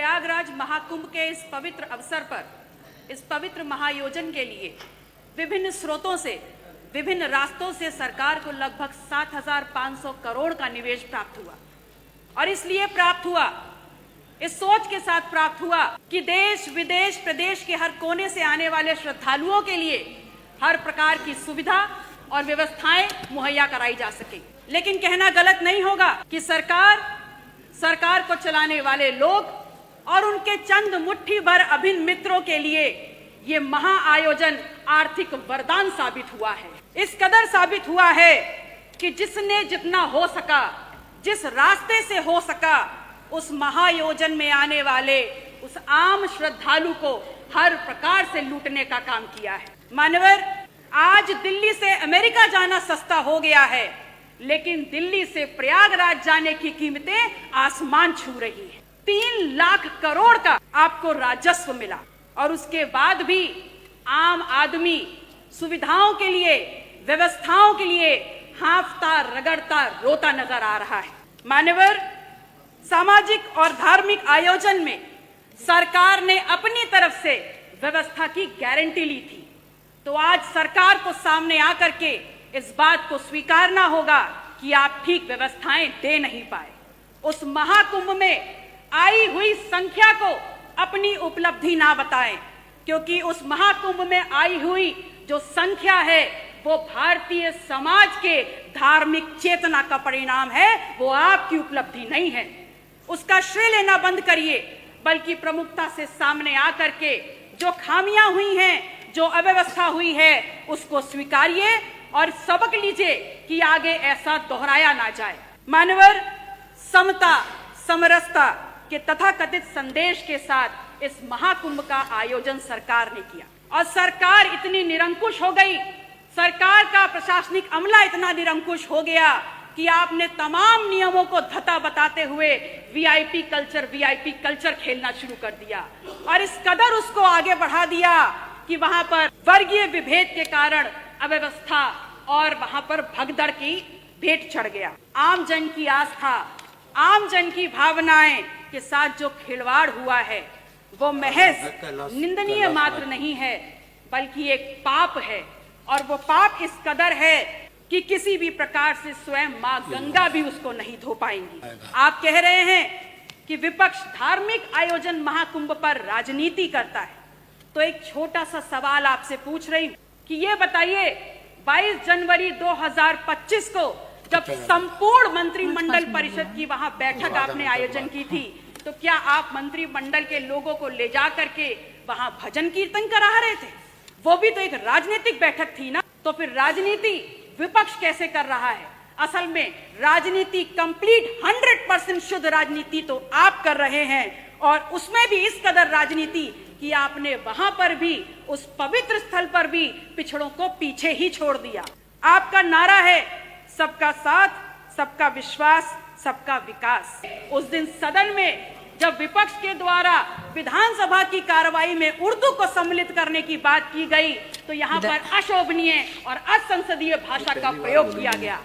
प्रयागराज महाकुंभ के इस पवित्र अवसर पर, इस पवित्र महायोजन के लिए विभिन्न स्रोतों से, विभिन्न रास्तों से सरकार को लगभग 7,500 करोड़ का निवेश प्राप्त हुआ। और इसलिए प्राप्त हुआ, इस सोच के साथ प्राप्त हुआ कि देश विदेश प्रदेश के हर कोने से आने वाले श्रद्धालुओं के लिए हर प्रकार की सुविधा और व्यवस्थाएं मुहैया कराई जा सके। लेकिन कहना गलत नहीं होगा कि सरकार को चलाने वाले लोग और उनके चंद मुट्ठी भर अभिन्न मित्रों के लिए ये महाआयोजन आर्थिक वरदान साबित हुआ है। इस कदर साबित हुआ है कि जिसने जितना हो सका, जिस रास्ते से हो सका, उस महायोजन में आने वाले उस आम श्रद्धालु को हर प्रकार से लूटने का काम किया है। मान्यवर, आज दिल्ली से अमेरिका जाना सस्ता हो गया है, लेकिन दिल्ली से प्रयागराज जाने की कीमतें आसमान छू रही हैं। 3 लाख करोड़ का आपको राजस्व मिला और उसके बाद भी आम आदमी सुविधाओं के लिए, व्यवस्थाओं के लिए हांफता रगड़ता रोता नजर आ रहा है। मान्यवर, सामाजिक और धार्मिक आयोजन में सरकार ने अपनी तरफ से व्यवस्था की गारंटी ली थी, तो आज सरकार को सामने आकर के इस बात को स्वीकारना होगा कि आप ठीक व्यवस्थाएं दे नहीं पाए। उस महाकुंभ में आई हुई संख्या को अपनी उपलब्धि ना बताएं, क्योंकि उस महाकुंभ में आई हुई जो संख्या है वो भारतीय समाज के धार्मिक चेतना का परिणाम है, वो आपकी उपलब्धि नहीं है। उसका श्रेय लेना बंद करिए, बल्कि प्रमुखता से सामने आकर के जो खामियां हुई हैं, जो अव्यवस्था हुई है, उसको स्वीकारिए और सबक लीजिए कि आगे ऐसा दोहराया ना जाए। मानवर, समता समरसता के तथाकथित संदेश के साथ इस महाकुंभ का आयोजन सरकार ने किया और सरकार इतनी निरंकुश हो गई, सरकार का प्रशासनिक अमला इतना निरंकुश हो गया कि आपने तमाम नियमों को धता बताते हुए वीआईपी कल्चर खेलना शुरू कर दिया और इस कदर उसको आगे बढ़ा दिया कि वहां पर वर्गीय विभेद के कारण अव्यवस्था और वहां पर भगदड़ की भेंट चढ़ गया। आम जन की आस्था, आम जन की भावनाएं के साथ जो खिलवाड़ हुआ है वो महज निंदनीय मात्र नहीं है, बल्कि एक पाप है। और वो पाप इस कदर है कि किसी भी प्रकार से स्वयं मां गंगा भी उसको नहीं धो पाएंगी। आप कह रहे हैं कि विपक्ष धार्मिक आयोजन महाकुंभ पर राजनीति करता है, तो एक छोटा सा सवाल आपसे पूछ रही हूं कि ये बताइए, 22 जनवरी 2025 को जब संपूर्ण मंत्रिमंडल परिषद की वहां बैठक आपने आयोजन की थी, तो क्या आप मंत्रिमंडल के लोगों को ले जा करके वहां भजन कीर्तन करा रहे थे? वो भी तो एक राजनीतिक बैठक थी ना। तो फिर राजनीति विपक्ष कैसे कर रहा है? असल में राजनीति कंप्लीट 100% शुद्ध राजनीति तो आप कर रहे हैं, और उसमें भी इस कदर राजनीति कि आपने वहां पर भी, उस पवित्र स्थल पर भी पिछड़ों को पीछे ही छोड़ दिया। आपका नारा है सबका साथ, सबका विश्वास, सबका विकास। उस दिन सदन में जब विपक्ष के द्वारा विधानसभा की कार्रवाई में उर्दू को सम्मिलित करने की बात की गई, तो यहाँ पर अशोभनीय और असंसदीय भाषा का प्रयोग किया गया।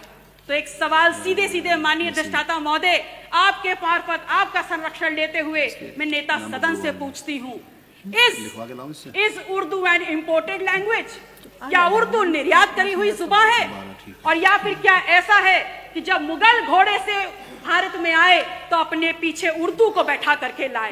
तो एक सवाल सीधे सीधे माननीय अधिष्ठाता महोदय, आपके मार्फत आपका संरक्षण लेते हुए मैं नेता सदन से पूछती हूँ, is Urdu an imported language? क्या उर्दू निर्यात करी हुई जुबान है? और या फिर क्या ऐसा है कि जब मुगल घोड़े से भारत में आए तो अपने पीछे उर्दू को बैठा करके लाए?